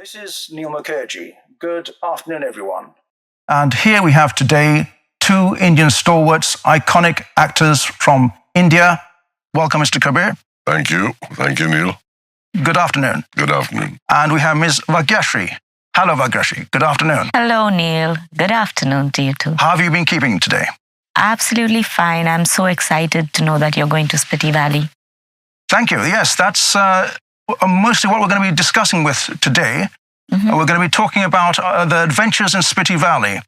This is Neil Mukherjee. Good afternoon, everyone. And here we have today two Indian stalwarts, iconic actors from India. Welcome, Mr. Kabir. Thank you. Thank you, Neil. Good afternoon. Good afternoon. And we have Ms. Bhagyashree. Hello, Bhagyashree. Good afternoon. Hello, Neil. Good afternoon to you too. How have you been keeping today? Absolutely fine. I'm so excited to know that you're going to Spiti Valley. Thank you. Yes, that's mostly what we're going to be discussing with today. We're going to be talking about the adventures in Spiti Valley.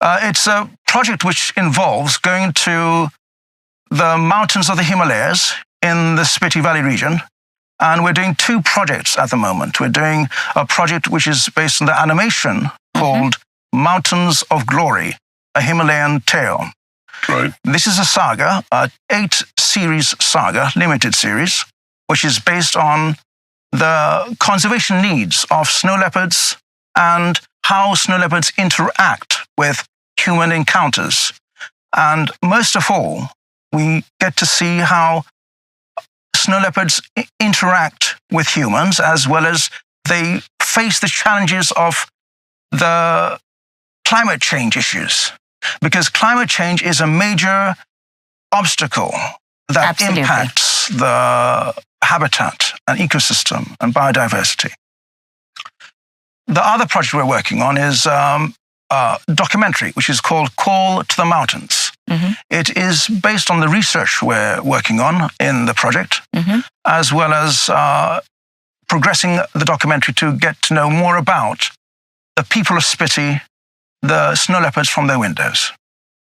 It's a project which involves going to the mountains of the Himalayas in the Spiti Valley region. And we're doing two projects at the moment. We're doing a project which is based on the animation called Mountains of Glory, a Himalayan tale. Right. This is a saga, an 8-series saga, limited series, which is based on the conservation needs of snow leopards and how snow leopards interact with human encounters. And most of all, we get to see how snow leopards interact with humans, as well as they face the challenges of the climate change issues. Because climate change is a major obstacle that impacts the habitat and ecosystem and biodiversity. The other project we're working on is a documentary, which is called Call to the Mountains. It is based on the research we're working on in the project, as well as progressing the documentary to get to know more about the people of Spiti, the snow leopards from their windows.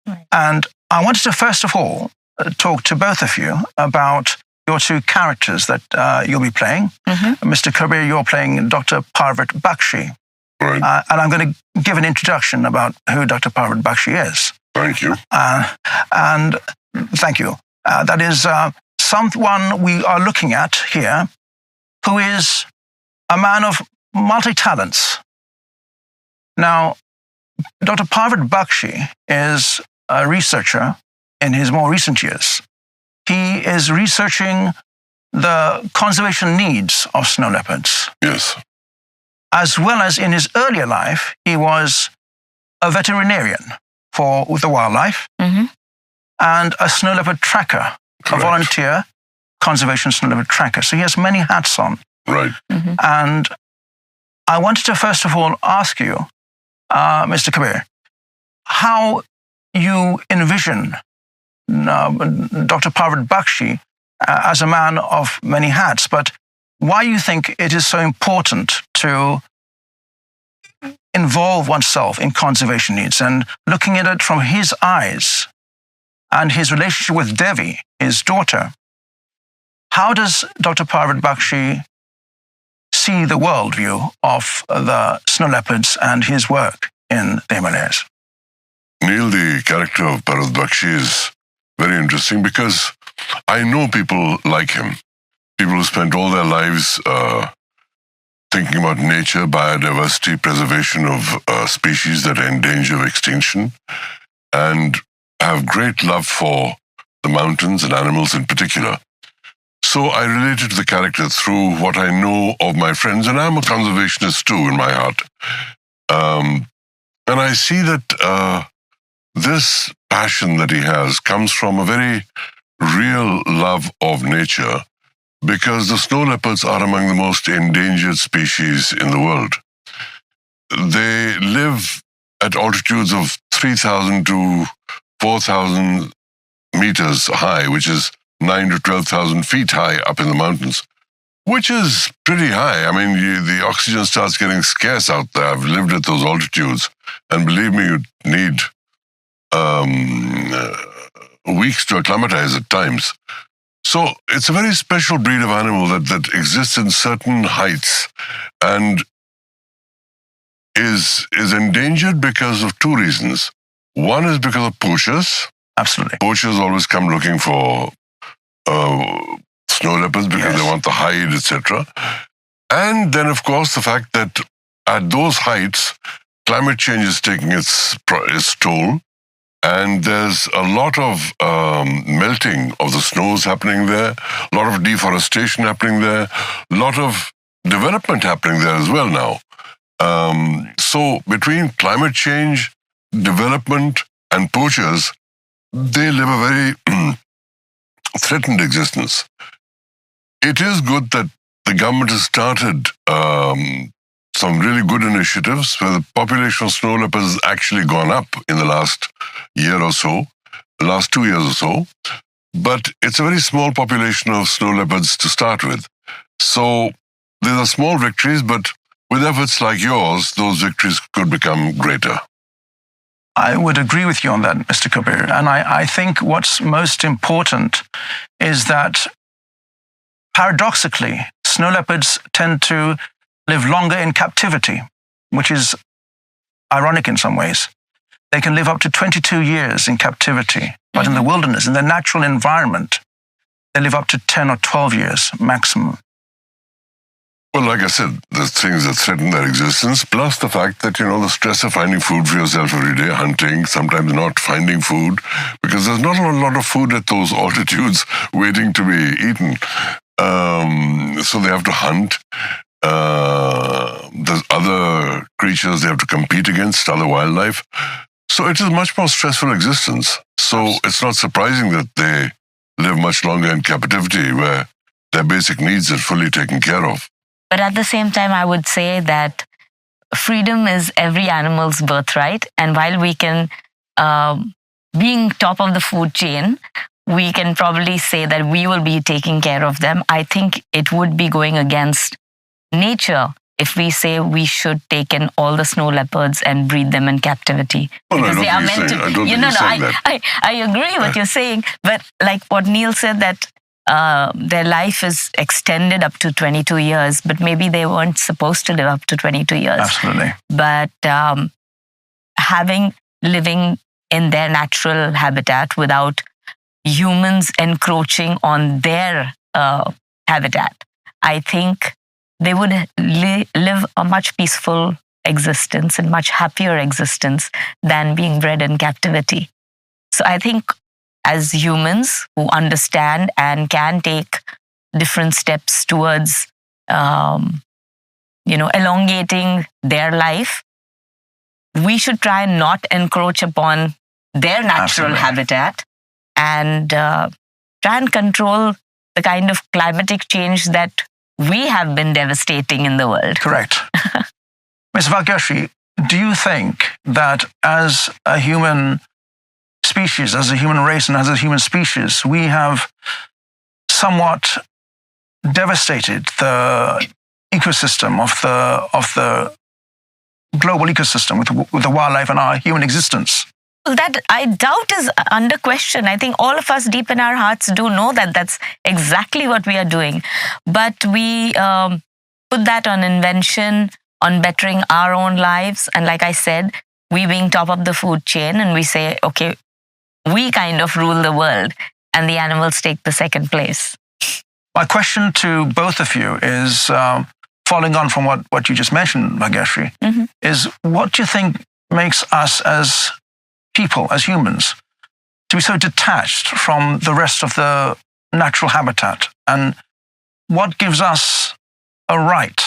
Right. And I wanted to first of all talk to both of you about your two characters that you'll be playing. Mr. Kabir, you're playing Dr. Kabir Bedi Bhagyashree. Right. And I'm going to give an introduction about who Dr. Kabir Bedi Bhagyashree is. Thank you. And thank you. That is someone we are looking at here who is a man of multi-talents. Now, Dr. Kabir Bedi Bhagyashree is a researcher in his more recent years. He is researching the conservation needs of snow leopards. Yes. As well as in his earlier life, he was a veterinarian for the wildlife and a snow leopard tracker, a volunteer conservation snow leopard tracker. So he has many hats on. Right. And I wanted to first of all ask you, Mr. Kabir, how you envision Dr. Kabir Bedi Bhagyashree as a man of many hats, but why you think it is so important to involve oneself in conservation needs, and looking at it from his eyes and his relationship with Devi, his daughter. How does Dr. Kabir Bedi Bhagyashree see the worldview of the snow leopards and his work in the Himalayas? Neil, the character of Kabir Bedi Bhagyashree is very interesting because I know people like him. People who spent all their lives thinking about nature, biodiversity, preservation of species that are in danger of extinction, and have great love for the mountains and animals in particular. So I related to the character through what I know of my friends, and I'm a conservationist too in my heart. And I see that this passion that he has comes from a very real love of nature, because the snow leopards are among the most endangered species in the world. They live at altitudes of 3,000 to 4,000 meters high, which is 9 to 12,000 feet high up in the mountains, which is pretty high. I mean, the oxygen starts getting scarce out there. I've lived at those altitudes, and believe me, you need weeks to acclimatize at times. So it's a very special breed of animal that exists in certain heights and is endangered because of two reasons. One is because of poachers. Absolutely. Poachers always come looking for snow leopards because they want the hide, etc. And then, of course, the fact that at those heights, climate change is taking its toll. And there's a lot of melting of the snows happening there, a lot of deforestation happening there, a lot of development happening there as well now. So between climate change, development, and poachers, they live a very threatened existence. It is good that the government has started some really good initiatives where the population of snow leopards has actually gone up in the last year or so, the last 2 years or so. But it's a very small population of snow leopards to start with. So these are small victories, but with efforts like yours, those victories could become greater. I would agree with you on that, Mr. Kabir. And I think what's most important is that, paradoxically, snow leopards tend to live longer in captivity, which is ironic in some ways. They can live up to 22 years in captivity, but in the wilderness, in their natural environment, they live up to 10 or 12 years maximum. Well, like I said, there's things that threaten their existence, plus the fact that, the stress of finding food for yourself every day, hunting, sometimes not finding food, because there's not a lot of food at those altitudes waiting to be eaten. So they have to hunt. There's other creatures they have to compete against, other wildlife. So it is a much more stressful existence. So it's not surprising that they live much longer in captivity, where their basic needs are fully taken care of. But at the same time, I would say that freedom is every animal's birthright. And while we can, being top of the food chain, we can probably say that we will be taking care of them. I think it would be going against nature if we say we should take in all the snow leopards and breed them in captivity. Well, because they are meant to. I agree with what you're saying. But like what Neil said, that their life is extended up to 22 years, but maybe they weren't supposed to live up to 22 years. Absolutely. But living in their natural habitat without humans encroaching on their habitat, I think they would live a much peaceful existence and much happier existence than being bred in captivity. So I think as humans who understand and can take different steps towards, elongating their life, we should try and not encroach upon their natural habitat and try and control the kind of climatic change that we have been devastating in the world. Correct. Ms. Bhagyashree, do you think that as a human species, as a human race and as a human species, we have somewhat devastated the ecosystem of the global ecosystem with the wildlife and our human existence? That I doubt is under question. I think all of us deep in our hearts do know that that's exactly what we are doing. But we put that on invention, on bettering our own lives. And like I said, we being top of the food chain, and we say, okay, we kind of rule the world and the animals take the second place. My question to both of you is, following on from what you just mentioned, Bhagyashree, is what do you think makes us as people, as humans, to be so detached from the rest of the natural habitat? And what gives us a right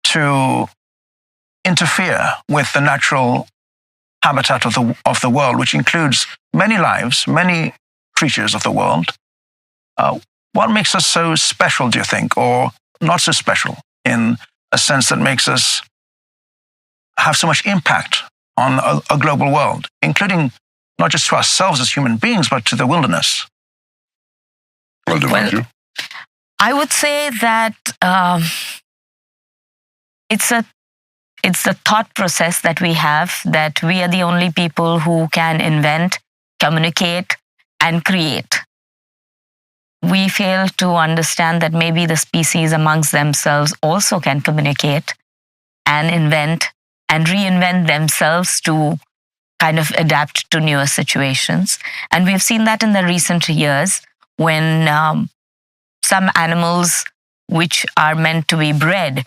to interfere with the natural habitat of the world, which includes many lives, many creatures of the world? What makes us so special, do you think, or not so special, in a sense that makes us have so much impact on a global world, including not just to ourselves as human beings, but to the wilderness? Well, I would say that it's the thought process that we have, that we are the only people who can invent, communicate, and create. We fail to understand that maybe the species amongst themselves also can communicate and invent and reinvent themselves to kind of adapt to newer situations. And we've seen that in the recent years when some animals which are meant to be bred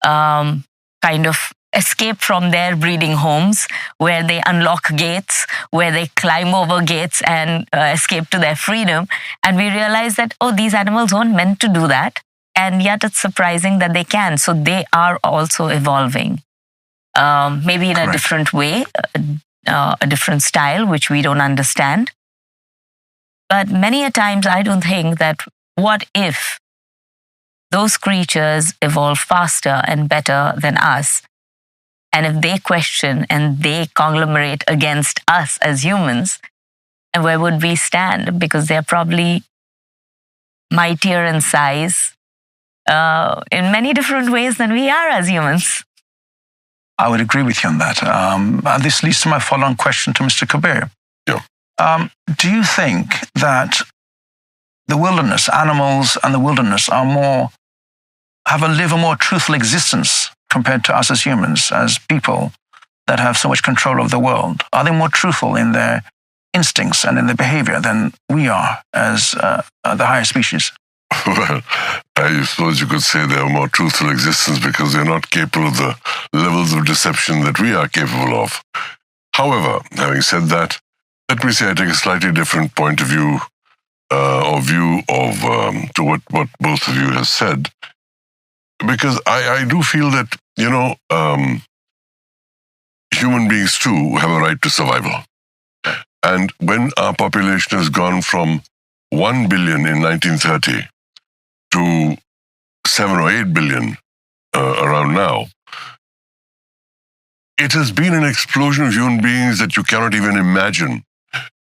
kind of escape from their breeding homes, where they unlock gates, where they climb over gates and escape to their freedom. And we realize that, these animals weren't meant to do that. And yet it's surprising that they can. So they are also evolving, maybe in a Correct. different way, a different style, which we don't understand. But many a times I don't think that what if those creatures evolve faster and better than us? And if they question and they conglomerate against us as humans, and where would we stand? Because they're probably mightier in size in many different ways than we are as humans. I would agree with you on that. And this leads to my follow-on question to Mr. Kabir. Yeah. Do you think that the wilderness, animals and the wilderness live a more truthful existence compared to us as humans, as people that have so much control of the world? Are they more truthful in their instincts and in their behavior than we are as the higher species? Well, I suppose you could say they are more truthful existence because they're not capable of the levels of deception that we are capable of. However, having said that, let me say I take a slightly different point of view to what both of you have said, because I do feel that, human beings too have a right to survival. And when our population has gone from 1 billion in 1930 to 7 or 8 billion around now, it has been an explosion of human beings that you cannot even imagine.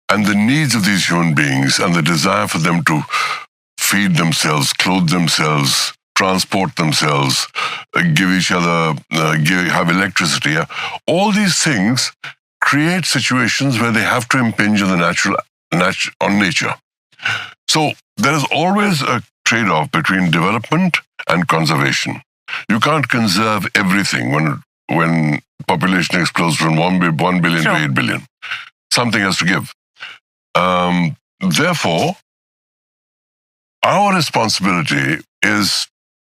And the needs of these human beings and the desire for them to feed themselves, clothe themselves, transport themselves, give each other, have electricity, all these things create situations where they have to impinge on on nature. So there is always a trade-off between development and conservation. You can't conserve everything when population explodes from 1 billion to 8 billion. Something has to give. Therefore, our responsibility is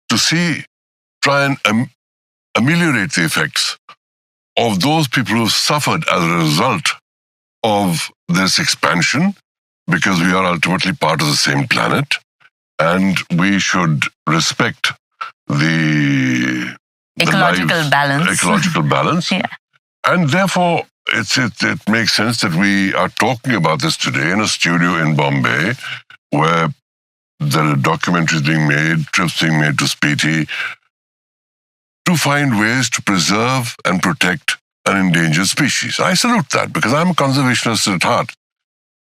to try and ameliorate the effects of those people who have suffered as a result of this expansion, because we are ultimately part of the same planet, and we should respect the ecological balance. Yeah. And therefore, it makes sense that we are talking about this today in a studio in Bombay, where there are documentaries being made, trips being made to Spiti, to find ways to preserve and protect an endangered species. I salute that because I'm a conservationist at heart.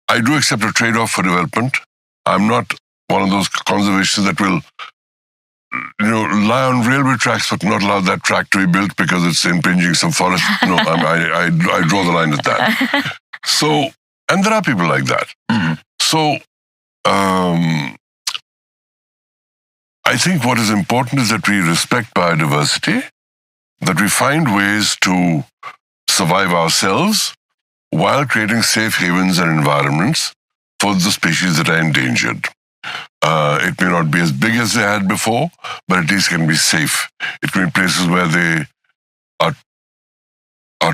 I do accept a trade-off for development. I'm not one of those conservationists that will lie on railway tracks but not allow that track to be built because it's impinging some forest. No, I draw the line at that. So, and there are people like that. Mm-hmm. So, I think what is important is that we respect biodiversity, that we find ways to survive ourselves while creating safe havens and environments for the species that are endangered. It may not be as big as they had before, but at least can be safe. It can be places where they are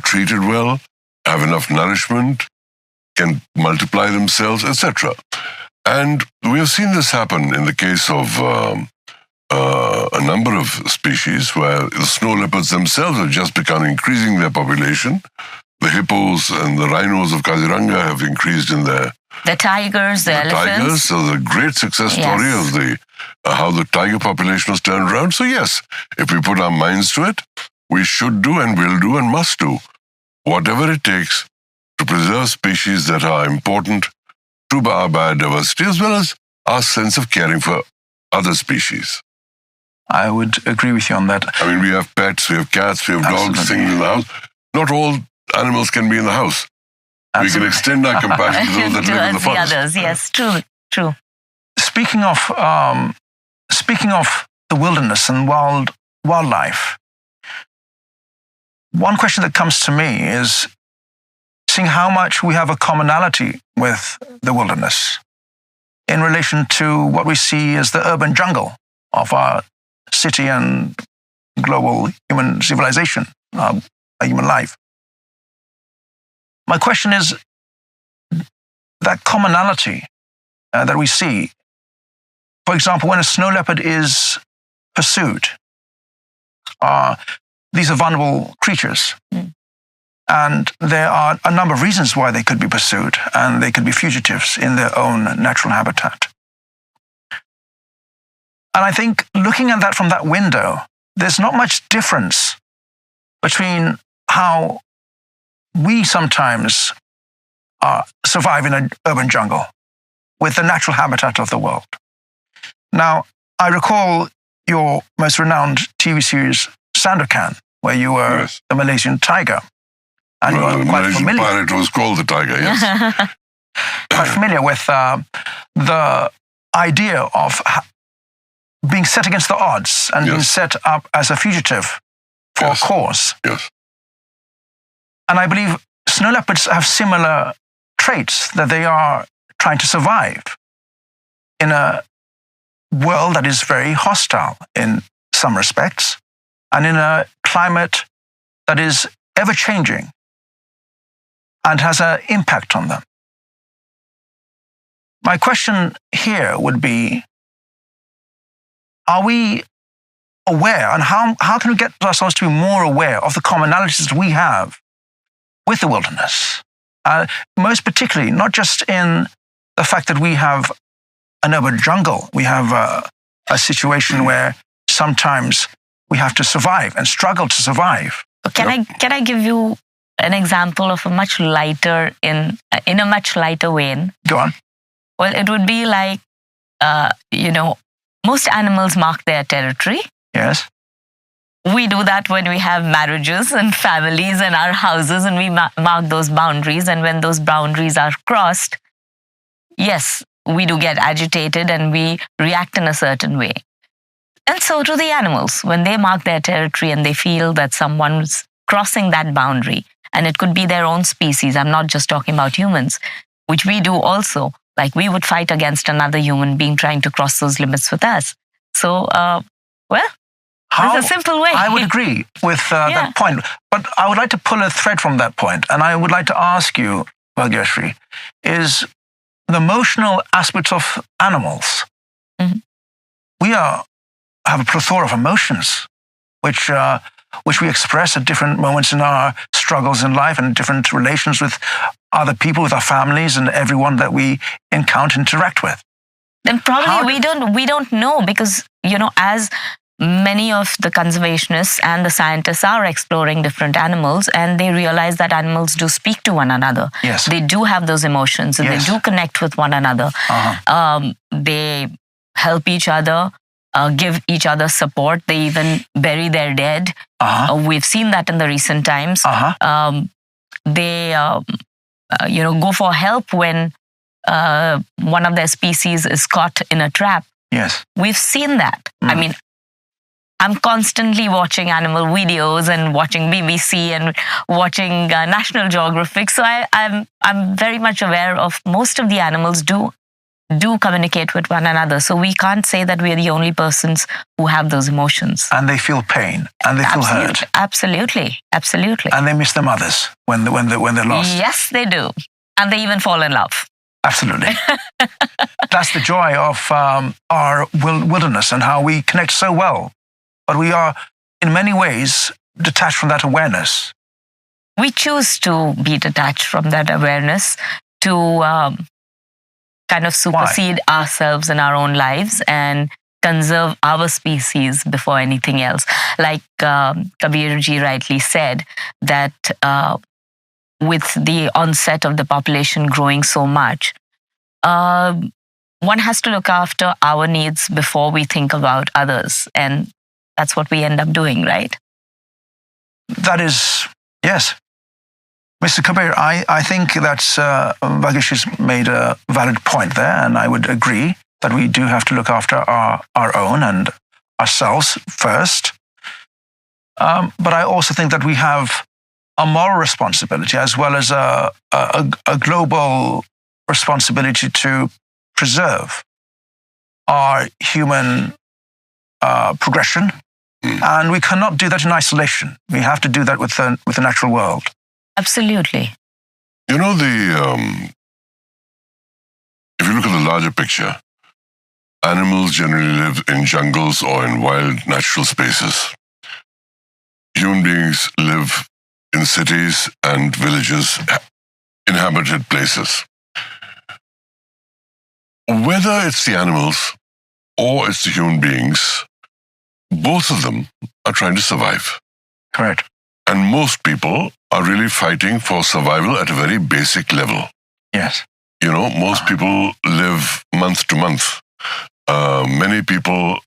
treated well, have enough nourishment, can multiply themselves, etc. And we have seen this happen in the case of a number of species where the snow leopards themselves have just begun increasing their population. The hippos and the rhinos of Kaziranga have increased in their... The tigers, the elephants. Tigers, so the great success story of how the tiger population was turned around. So yes, if we put our minds to it, we should do and will do and must do whatever it takes to preserve species that are important to our biodiversity as well as our sense of caring for other species. I would agree with you on that. I mean, we have pets, we have cats, we have dogs, things in the house. Not all animals can be in the house. Absolutely. We can extend our compassion to those that live in the forest. The others, yes, true. Speaking of the wilderness and wildlife, one question that comes to me is seeing how much we have a commonality with the wilderness in relation to what we see as the urban jungle of our city and global human civilization, human life. My question is, that commonality that we see, for example, when a snow leopard is pursued, these are vulnerable creatures. And there are a number of reasons why they could be pursued, and they could be fugitives in their own natural habitat. And I think looking at that from that window, there's not much difference between how we sometimes survive in an urban jungle with the natural habitat of the world. Now, I recall your most renowned TV series, Sandokan, where you were the Malaysian tiger. And well, you were the quite Malaysian familiar. pirate was called the tiger, yes. Quite familiar with the idea of being set against the odds and being set up as a fugitive for a cause. Yes. And I believe snow leopards have similar traits, that they are trying to survive in a world that is very hostile in some respects, and in a climate that is ever-changing and has an impact on them. My question here would be, are we aware, and how can we get ourselves to be more aware of the commonalities that we have with the wilderness? Most particularly, not just in the fact that we have an urban jungle, we have a situation where sometimes we have to survive and struggle to survive. Can I give you an example of a much lighter, in a much lighter vein? Go on. Well, it would be like, most animals mark their territory. Yes. We do that when we have marriages and families and our houses, and we mark those boundaries. And when those boundaries are crossed, yes, we do get agitated and we react in a certain way. And so do the animals. When they mark their territory and they feel that someone's crossing that boundary, and it could be their own species, I'm not just talking about humans, which we do also. Like we would fight against another human being trying to cross those limits with us. So, there's a simple way. I would agree with that point. But I would like to pull a thread from that point. And I would like to ask you, Bhagyashree, is the emotional aspects of animals. Mm-hmm. We have a plethora of emotions, which we express at different moments in our struggles in life and different relations with other people, with our families and everyone that we encounter, interact with. Then probably we don't know, because, as many of the conservationists and the scientists are exploring different animals, and they realize that animals do speak to one another. Yes. They do have those emotions, and they do connect with one another. They help each other, give each other support. They even bury their dead. We've seen that in the recent times. They go for help when one of their species is caught in a trap. Yes. We've seen that. I mean, I'm constantly watching animal videos and watching BBC and watching National Geographic. So I'm very much aware of most of the animals do communicate with one another. So we can't say that we're the only persons who have those emotions. And they feel pain, and they feel hurt. Absolutely. And they miss their mothers when they're lost. Yes, they do. And they even fall in love. Absolutely. That's the joy of our wilderness and how we connect so well. But we are, in many ways, detached from that awareness. We choose to be detached from that awareness to kind of supersede ourselves in our own lives and conserve our species before anything else. Like Kabir Bedi rightly said, that with the onset of the population growing so much, one has to look after our needs before we think about others. And that's what we end up doing, right? That is, yes. Mr. Kabir, I think that Bhagyashree's made a valid point there, and I would agree that we do have to look after our own and ourselves first. But I also think that we have a moral responsibility as well as a global responsibility to preserve our human progression. And we cannot do that in isolation. We have to do that with the natural world. Absolutely. You know, if you look at the larger picture, animals generally live in jungles or in wild natural spaces. Human beings live in cities and villages, inhabited places. Whether it's the animals or it's the human beings, both of them are trying to survive. Correct. And most people are really fighting for survival at a very basic level. Yes. Most people live month to month. Many people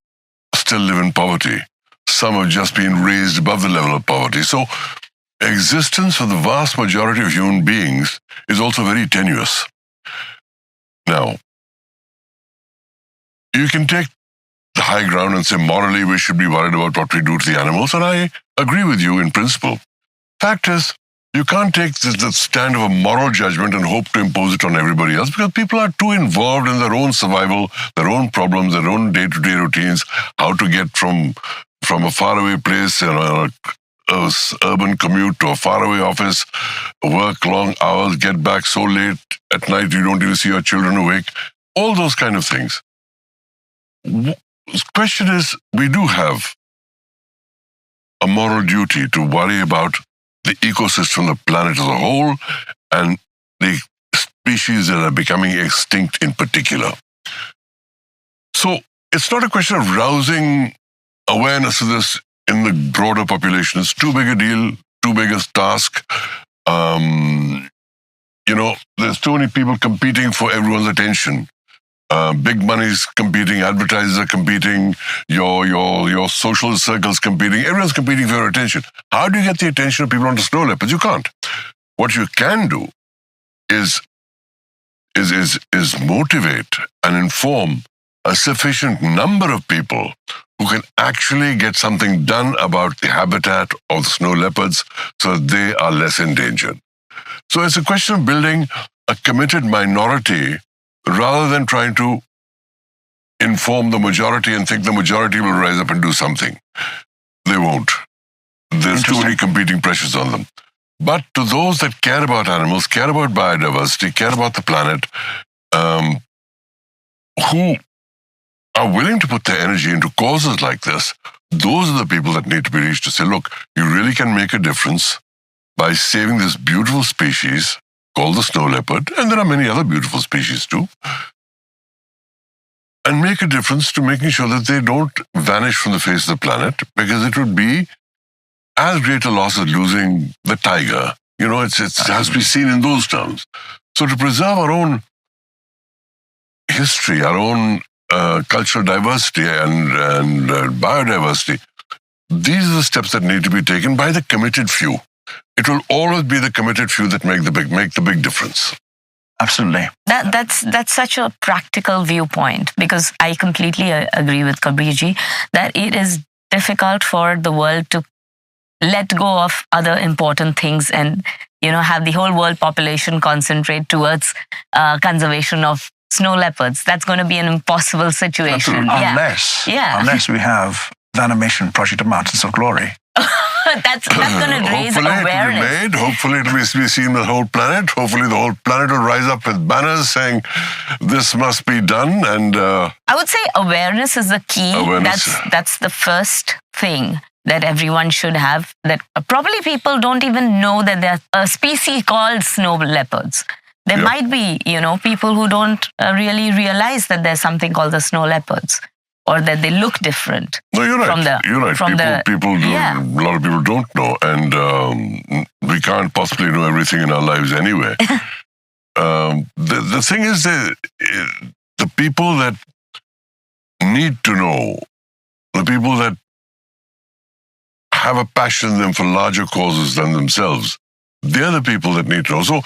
still live in poverty. Some have just been raised above the level of poverty. So existence for the vast majority of human beings is also very tenuous. Now, you can take the high ground and say morally we should be worried about what we do to the animals, and I agree with you in principle. Fact is, you can't take the stand of a moral judgment and hope to impose it on everybody else, because people are too involved in their own survival, their own problems, their own day-to-day routines, how to get from a faraway place, a urban commute to a faraway office, work long hours, get back so late at night you don't even see your children awake, all those kind of things. The question is, we do have a moral duty to worry about the ecosystem, the planet as a whole, and the species that are becoming extinct in particular. So it's not a question of rousing awareness of this in the broader population. It's too big a deal, too big a task. There's too many people competing for everyone's attention. Big money's competing, advertisers are competing, your social circles competing, everyone's competing for your attention. How do you get the attention of people onto snow leopards? You can't. What you can do is motivate and inform a sufficient number of people who can actually get something done about the habitat of the snow leopards so that they are less endangered. So it's a question of building a committed minority rather than trying to inform the majority and think the majority will rise up and do something. They won't. There's too many competing pressures on them. But to those that care about animals, care about biodiversity, care about the planet, who are willing to put their energy into causes like this, those are the people that need to be reached to say, look, you really can make a difference by saving this beautiful species called the snow leopard, and there are many other beautiful species too, and make a difference to making sure that they don't vanish from the face of the planet, because it would be as great a loss as losing the tiger. It has to be seen in those terms. So to preserve our own history, our own cultural diversity and biodiversity, these are the steps that need to be taken by the committed few. It will always be the committed few that make the big difference. Absolutely. That's such a practical viewpoint, because I completely agree with Kabirji that it is difficult for the world to let go of other important things and have the whole world population concentrate towards conservation of snow leopards. That's going to be an impossible situation. Unless we have the animation project of Mountains of Glory. That's going to raise awareness. Hopefully it will be seen the whole planet. Hopefully the whole planet will rise up with banners saying this must be done. And I would say awareness is the key. That's the first thing that everyone should have. That probably people don't even know that there's a species called snow leopards. There might be, people who don't really realize that there's something called the snow leopards, or that they look different. No, you're right. You're right. People do, a lot of people don't know, and we can't possibly know everything in our lives anyway. The thing is that the people that need to know, the people that have a passion in them for larger causes than themselves, they're the people that need to know. So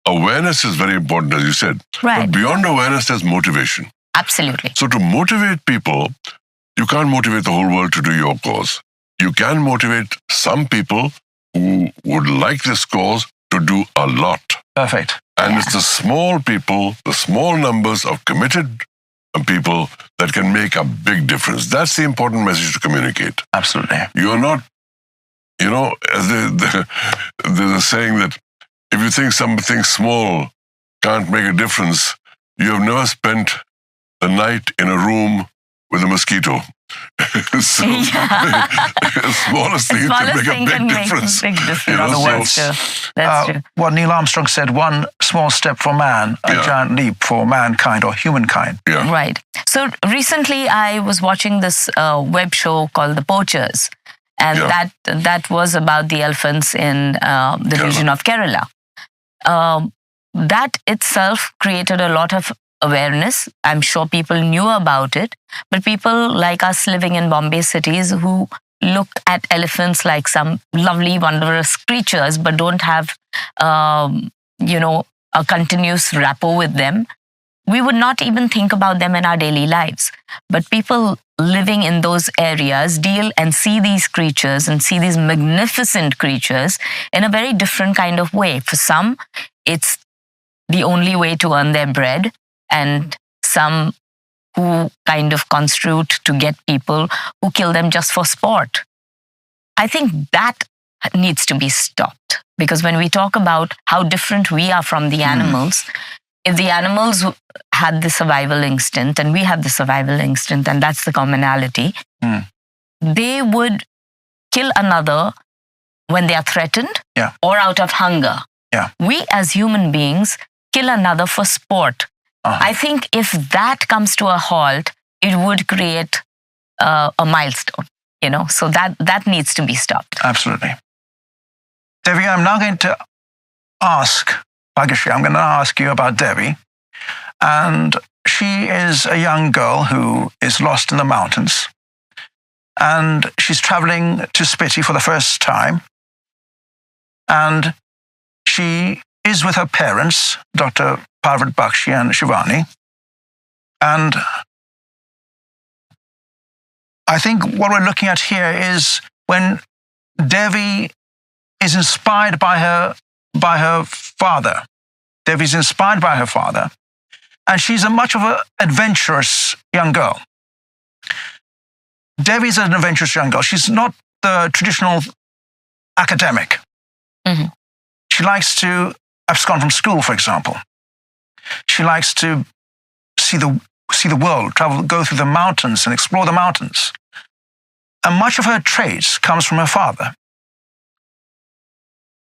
awareness is very important, as you said. Right. But beyond awareness, there's motivation. Absolutely. So to motivate people, you can't motivate the whole world to do your cause. You can motivate some people who would like this cause to do a lot. Perfect. And it's the small people, the small numbers of committed people that can make a big difference. That's the important message to communicate. Absolutely. You're not, there's a saying that if you think something small can't make a difference, you have never spent a night in a room with a mosquito. So, the smallest thing can make a big difference. In other words, that's true. What Neil Armstrong said, one small step for man, a giant leap for mankind or humankind. Yeah. Right. So recently I was watching this web show called The Poachers. And that was about the elephants in the region of Kerala. That itself created a lot of awareness. I'm sure people knew about it, but people like us living in Bombay cities who look at elephants like some lovely, wondrous creatures, but don't have, a continuous rapport with them, we would not even think about them in our daily lives. But people living in those areas deal and see these creatures and see these magnificent creatures in a very different kind of way. For some, it's the only way to earn their bread, and some who kind of construed to get people who kill them just for sport. I think that needs to be stopped, because when we talk about how different we are from the animals, if the animals had the survival instinct and we have the survival instinct, and that's the commonality, they would kill another when they are threatened or out of hunger. We as human beings kill another for sport. I think if that comes to a halt, it would create a milestone, so that needs to be stopped. Absolutely. Devi, I'm now going to ask Bhagyashree, I'm going to ask you about Devi. And she is a young girl who is lost in the mountains. And she's traveling to Spiti for the first time. And she is with her parents, Dr. Parvat Bakshi and Shivani. And I think what we're looking at here is when Devi is inspired by her father. Devi's inspired by her father, and she's much of an adventurous young girl. Devi's an adventurous young girl. She's not the traditional academic. She likes to abscond from school, for example. She likes to see the world, travel, go through the mountains and explore the mountains. And much of her traits comes from her father.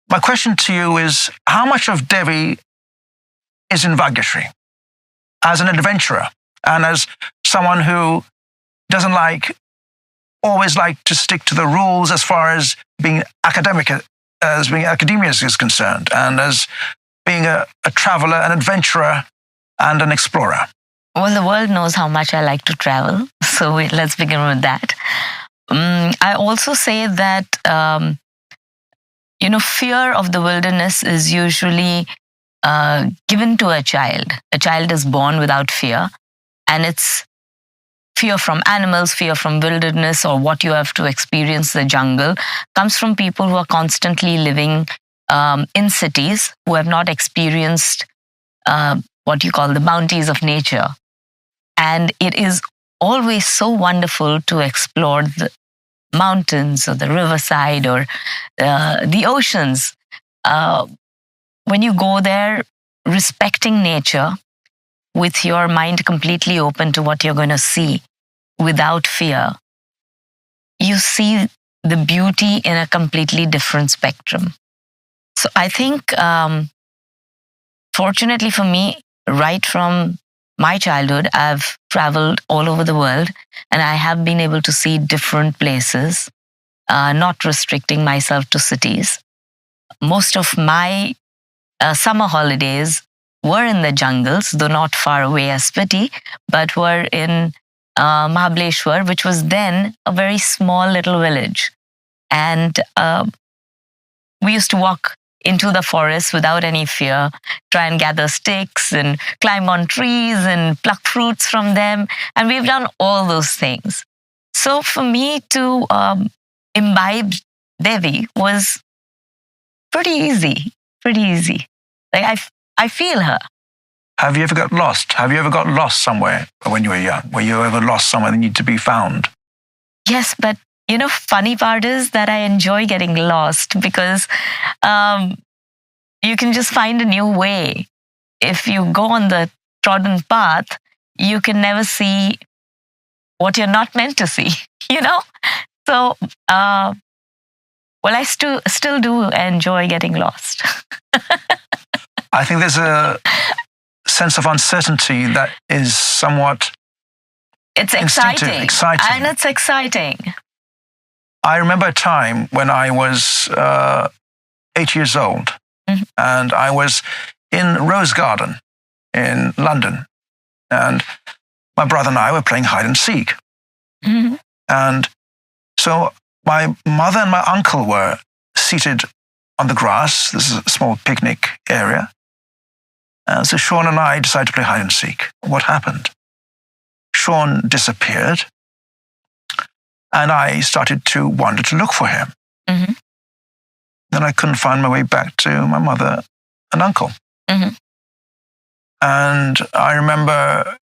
My question to you is, how much of Devi is in Bhagyashree as an adventurer and as someone who doesn't always like to stick to the rules as far as being academia is concerned, and as being a traveler, an adventurer, and an explorer? Well, the world knows how much I like to travel, so let's begin with that. I also say that fear of the wilderness is usually given to a child. A child is born without fear, and it's fear from animals, fear from wilderness, or what you have to experience the jungle, comes from people who are constantly living in cities, who have not experienced what you call the bounties of nature. And it is always so wonderful to explore the mountains or the riverside or the oceans. When you go there, respecting nature with your mind completely open to what you're going to see without fear, you see the beauty in a completely different spectrum. So I think, fortunately for me, right from my childhood, I've traveled all over the world, and I have been able to see different places, not restricting myself to cities. Most of my summer holidays were in the jungles, though not far away as Spiti, but were in Mahabaleshwar, which was then a very small little village. And we used to walk into the forest without any fear, try and gather sticks and climb on trees and pluck fruits from them. And we've done all those things. So for me to imbibe Devi was pretty easy. Like I feel her. Have you ever got lost? Have you ever got lost somewhere when you were young? Were you ever lost somewhere that needed to be found? Yes, but funny part is that I enjoy getting lost because you can just find a new way. If you go on the trodden path, you can never see what you're not meant to see, you know? So, well, I still do enjoy getting lost. I think there's a sense of uncertainty that is somewhat It's instinctive, exciting. And it's exciting. I remember a time when I was 8 years old, and I was in Rose Garden in London, and my brother and I were playing hide and seek. And so my mother and my uncle were seated on the grass. This is a small picnic area. And so Sean and I decided to play hide and seek. What happened? Sean disappeared, and I started to wander to look for him. Then I couldn't find my way back to my mother and uncle. And I remember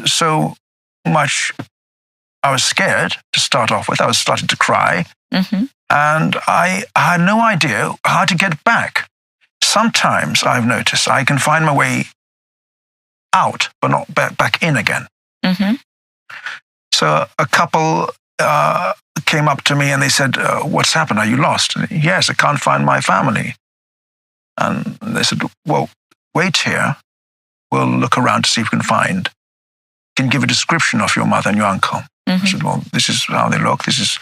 so much, I was scared to start off with. I was starting to cry. And I had no idea how to get back. Sometimes I've noticed I can find my way out, but not back in again. So a couple came up to me and they said, what's happened? Are you lost? And, yes, I can't find my family. And they said, well, wait here. We'll look around to see if we can give a description of your mother and your uncle. I said, well, this is how they look. This is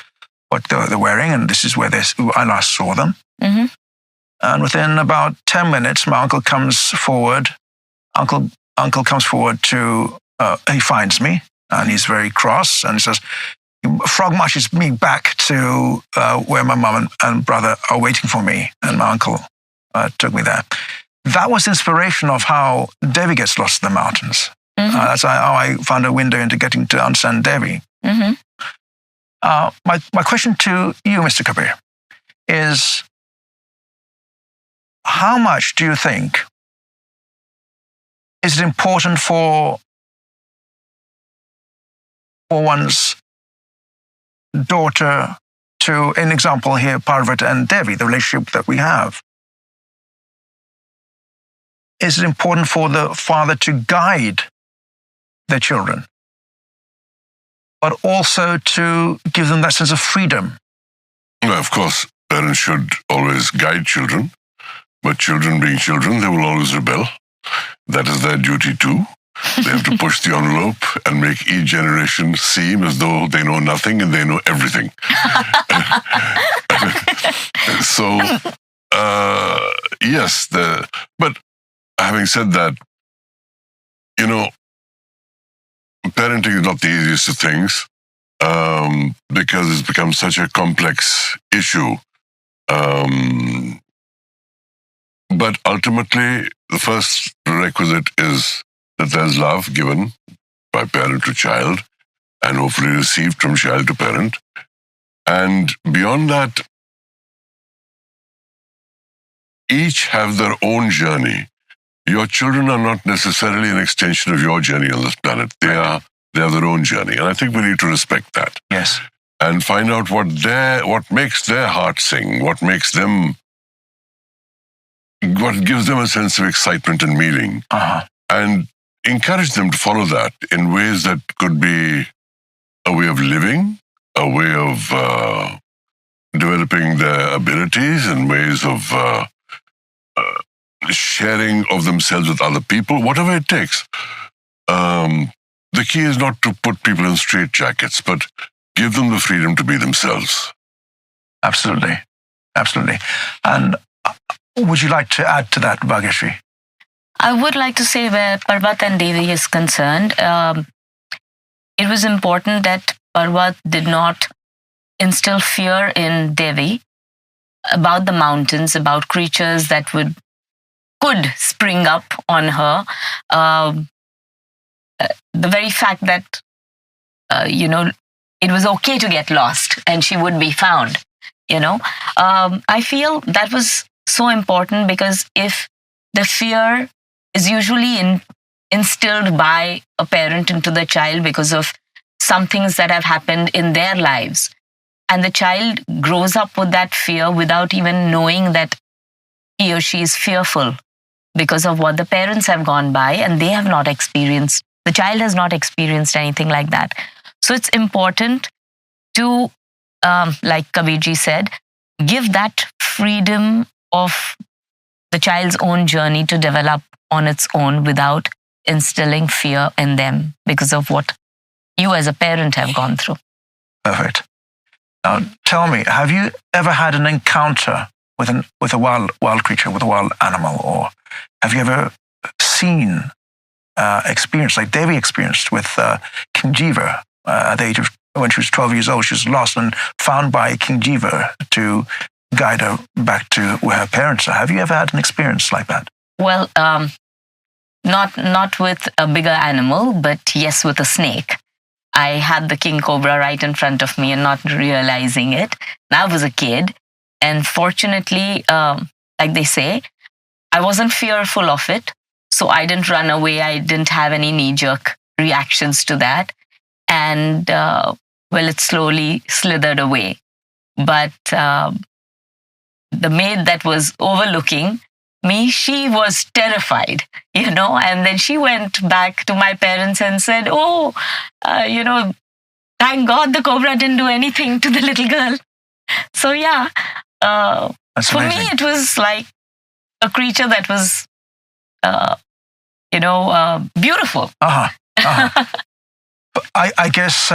what they're wearing. And this is where I last saw them. And within about 10 minutes, my uncle comes forward. Uncle comes forward he finds me, and he's very cross, and he says, frog marches me back to where my mum and brother are waiting for me, and my uncle took me there. That was the inspiration of how Devi gets lost in the mountains. That's how I found a window into getting to understand Devi. My question to you, Mr. Kabir, is how much do you think is it important for one's daughter to, an example here, Parvati and Devi, the relationship that we have? Is it important for the father to guide their children, but also to give them that sense of freedom? Well, of course, parents should always guide children, but children being children, they will always rebel. That is their duty too. They have to push the envelope and make each generation seem as though they know nothing and they know everything. So, yes, but having said that, parenting is not the easiest of things because it's become such a complex issue. But ultimately, the first prerequisite is that there's love given by parent to child and hopefully received from child to parent. And beyond that, each have their own journey. Your children are not necessarily an extension of your journey on this planet. They have their own journey. And I think we need to respect that. Yes. And find out what makes their heart sing, what gives them a sense of excitement and meaning. And encourage them to follow that in ways that could be a way of living, a way of developing their abilities, and ways of sharing of themselves with other people, whatever it takes. The key is not to put people in straitjackets, but give them the freedom to be themselves. Absolutely. Absolutely. And would you like to add to that, Bhagyashree? I would like to say where Parvat and Devi is concerned, it was important that Parvat did not instill fear in Devi about the mountains, about creatures that could spring up on her. The very fact that, it was okay to get lost and she would be found, I feel that was so important, because if the fear is usually instilled by a parent into the child because of some things that have happened in their lives, and the child grows up with that fear without even knowing that he or she is fearful because of what the parents have gone by and they have not experienced The child has not experienced anything like that. So it's important to, like Kabirji said, give that freedom of the child's own journey to develop on its own without instilling fear in them because of what you as a parent have gone through. Perfect. Now, tell me, have you ever had an encounter with a wild creature, with a wild animal, or have you ever seen, experienced, like Devi experienced with King Jiva at the age of, when she was 12 years old, she was lost and found by King Jiva to guide her back to where her parents are. Have you ever had an experience like that? Well, not with a bigger animal, but yes, with a snake. I had the king cobra right in front of me and not realizing it. I was a kid, and fortunately, like they say, I wasn't fearful of it, so I didn't run away. I didn't have any knee-jerk reactions to that, and well, it slowly slithered away. But the maid that was overlooking me, she was terrified, and then she went back to my parents and said, oh, thank God the cobra didn't do anything to the little girl. So yeah, for me, it was like a creature that was, beautiful. I guess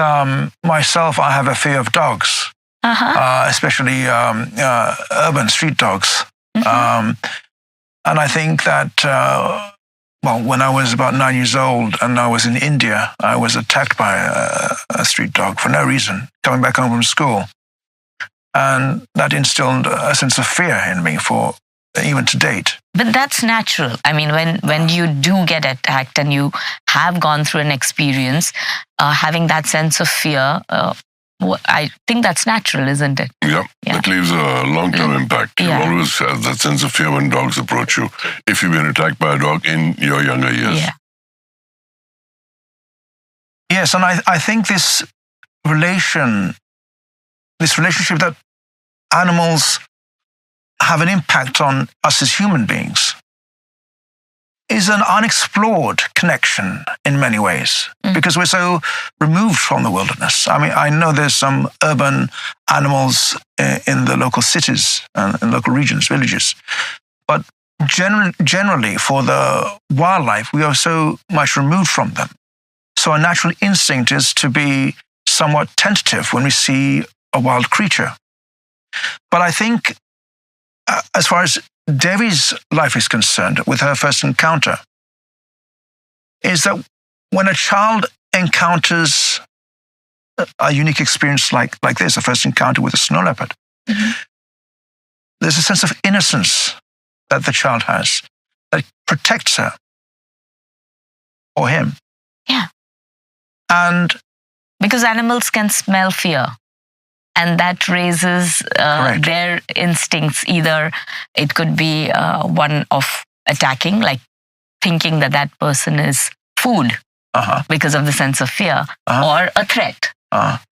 myself, I have a fear of dogs, especially urban street dogs. And I think that, when I was about 9 years old and I was in India, I was attacked by a street dog for no reason, coming back home from school. And that instilled a sense of fear in me for even to date. But that's natural. I mean, when you do get attacked and you have gone through an experience, having that sense of fear, I think that's natural, isn't it? Yeah. It leaves a long-term impact. You always have that sense of fear when dogs approach you, if you've been attacked by a dog in your younger years. Yeah. Yes, and I think this relationship that animals have an impact on us as human beings is an unexplored connection in many ways, because we're so removed from the wilderness. I mean, I know there's some urban animals in the local cities and in local regions, villages, but generally for the wildlife, we are so much removed from them. So our natural instinct is to be somewhat tentative when we see a wild creature. But I think as far as Devi's life is concerned, with her first encounter, is that when a child encounters a unique experience like this, a first encounter with a snow leopard, there's a sense of innocence that the child has that protects her or him. Yeah. And because animals can smell fear. And that raises their instincts. Either it could be one of attacking, like thinking that person is food because of the sense of fear, or a threat,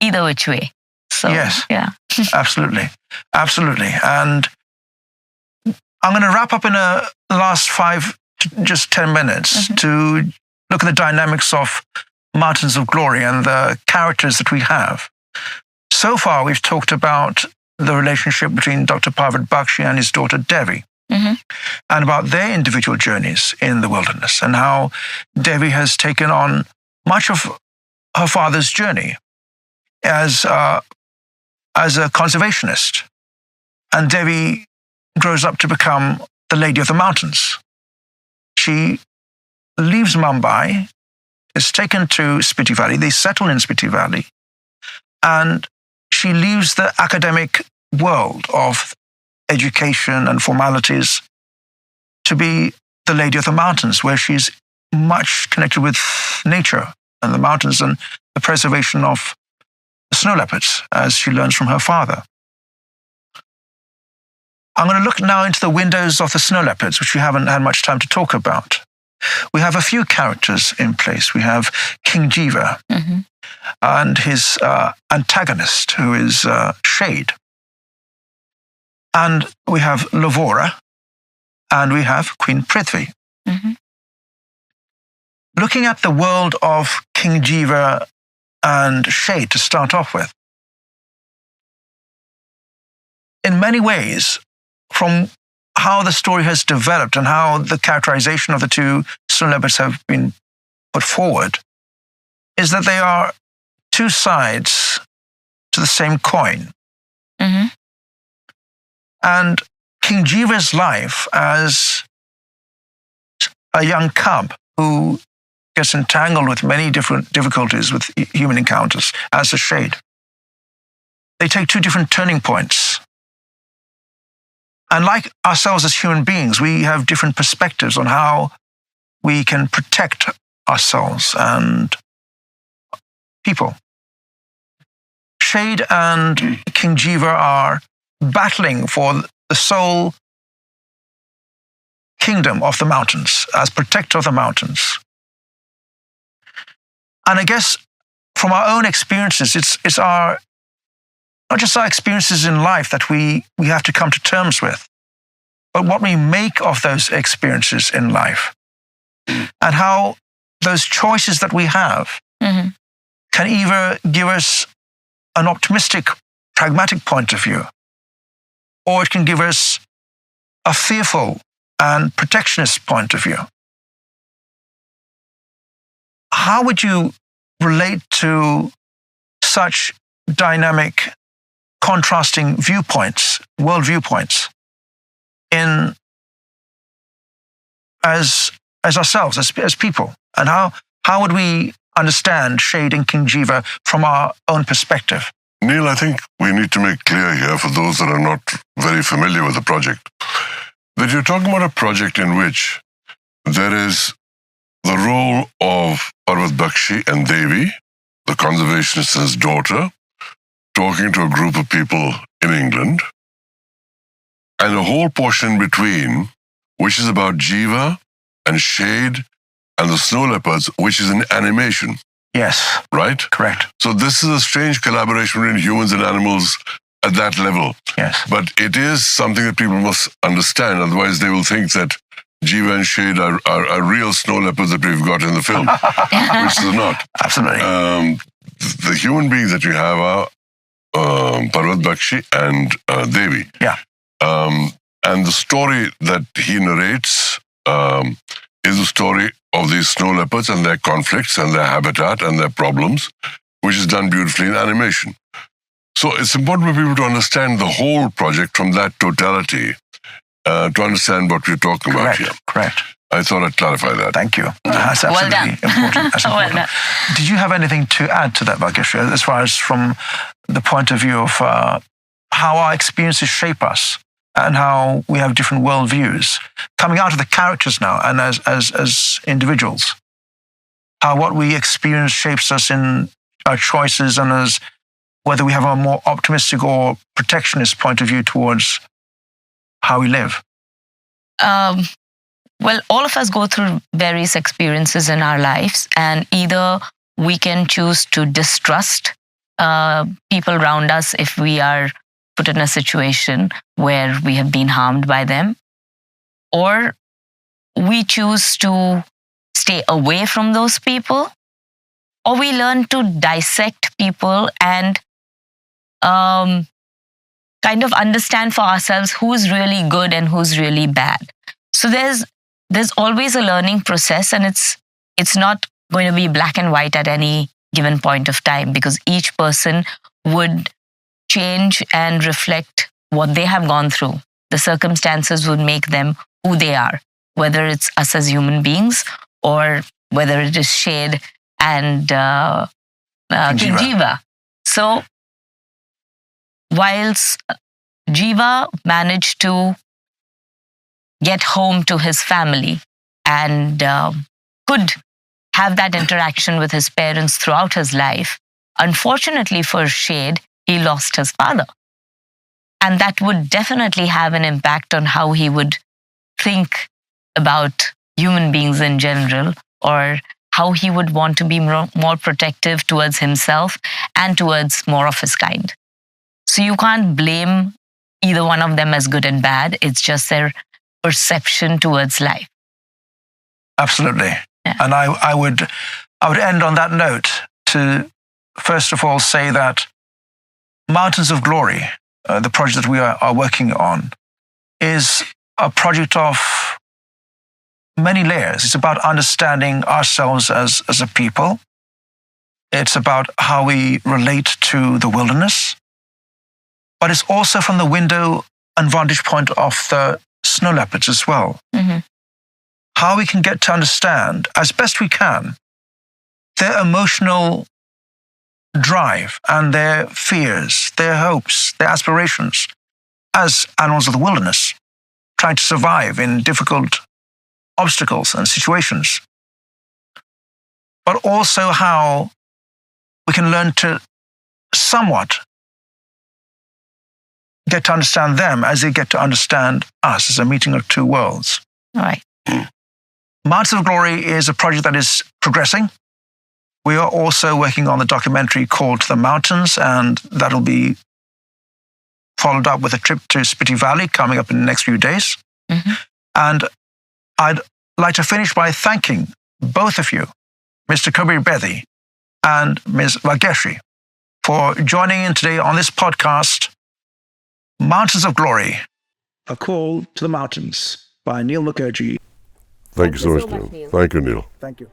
either which way. So, yes, yeah. Absolutely. And I'm going to wrap up in the last 10 minutes to look at the dynamics of Mountains of Glory and the characters that we have. So far, we've talked about the relationship between Dr. Kabir Bedi and his daughter Devi, and about their individual journeys in the wilderness, and how Devi has taken on much of her father's journey as a conservationist. And Devi grows up to become the Lady of the Mountains. She leaves Mumbai, is taken to Spiti Valley. They settle in Spiti Valley, and she leaves the academic world of education and formalities to be the Lady of the Mountains, where she's much connected with nature and the mountains and the preservation of the snow leopards, as she learns from her father. I'm going to look now into the windows of the snow leopards, which we haven't had much time to talk about. We have a few characters in place. We have King Jiva and his antagonist, who is Shade. And we have Lavora, and we have Queen Prithvi. looking at the world of King Jiva and Shade to start off with, in many ways, from how the story has developed and how the characterization of the two snow leopards have been put forward, is that they are two sides to the same coin. Mm-hmm. And King Jiva's life as a young cub who gets entangled with many different difficulties with human encounters, as a Shade. They take two different turning points. And like ourselves as human beings, we have different perspectives on how we can protect ourselves and people. Shade and King Jiva are battling for the sole kingdom of the mountains, as protector of the mountains. And I guess from our own experiences, it's our, not just our experiences in life that we have to come to terms with, but what we make of those experiences in life and how those choices that we have Mm-hmm. can either give us an optimistic, pragmatic point of view, or it can give us a fearful and protectionist point of view. How would you relate to such dynamic, contrasting viewpoints, world viewpoints, as ourselves, as people? And how would we understand Shade and King Jiva from our own perspective? Neil, I think we need to make clear here for those that are not very familiar with the project, that you're talking about a project in which there is the role of Kabir Bedi and Devi, the conservationist and his daughter, talking to a group of people in England, and a whole portion between, which is about Jiva and Shade and the snow leopards, which is an animation. Yes, Right? correct. So this is a strange collaboration between humans and animals at that level. Yes, But it is something that people must understand. Otherwise, they will think that Jiva and Shade are real snow leopards that we've got in the film, which is not. absolutely. The human beings that you have are Kabir Bedi and Devi. Yeah. And the story that he narrates is the story of these snow leopards and their conflicts and their habitat and their problems, which is done beautifully in animation. So it's important for people to understand the whole project from that totality, to understand what we're talking about Correct, here. correct. I thought I'd clarify that. Thank you. That's Well absolutely done. important. That's Well important. done. Did you have anything to add to that, Bhagyashree, as far as from the point of view of how our experiences shape us and how we have different worldviews, coming out of the characters now and as individuals, how what we experience shapes us in our choices and as whether we have a more optimistic or protectionist point of view towards how we live? Well, all of us go through various experiences in our lives, and either we can choose to distrust people around us if we are put in a situation where we have been harmed by them, or we choose to stay away from those people, or we learn to dissect people and kind of understand for ourselves who's really good and who's really bad. So there's always a learning process, and it's not going to be black and white at any given point of time, because each person would change and reflect what they have gone through. The circumstances would make them who they are, whether it's us as human beings or whether it is Shade and King Jiva. So whilst Jiva managed to get home to his family and could have that interaction with his parents throughout his life, unfortunately for Shade, he lost his father. And that would definitely have an impact on how he would think about human beings in general, or how he would want to be more protective towards himself and towards more of his kind. So you can't blame either one of them as good and bad. It's just their perception towards life. Absolutely. Yeah. And I would end on that note to first of all say that Mountains of Glory, the project that we are working on, is a project of many layers. It's about understanding ourselves as a people. It's about how we relate to the wilderness. But it's also from the window and vantage point of the snow leopards as well. Mm-hmm. How we can get to understand, as best we can, their emotional drive and their fears, their hopes, their aspirations as animals of the wilderness, trying to survive in difficult obstacles and situations. But also how we can learn to somewhat get to understand them as they get to understand us as a meeting of two worlds. All right. Mountains of Glory is a project that is progressing. We are also working on the documentary called To the Mountains, and that'll be followed up with a trip to Spiti Valley coming up in the next few days. Mm-hmm. And I'd like to finish by thanking both of you, Mr. Kabir Bedi and Ms. Bhagyashree, for joining in today on this podcast, Mountains of Glory. A Call to the Mountains by Neil Mukherjee. Thank you so much, Neil. Thank you, Neil. Thank you.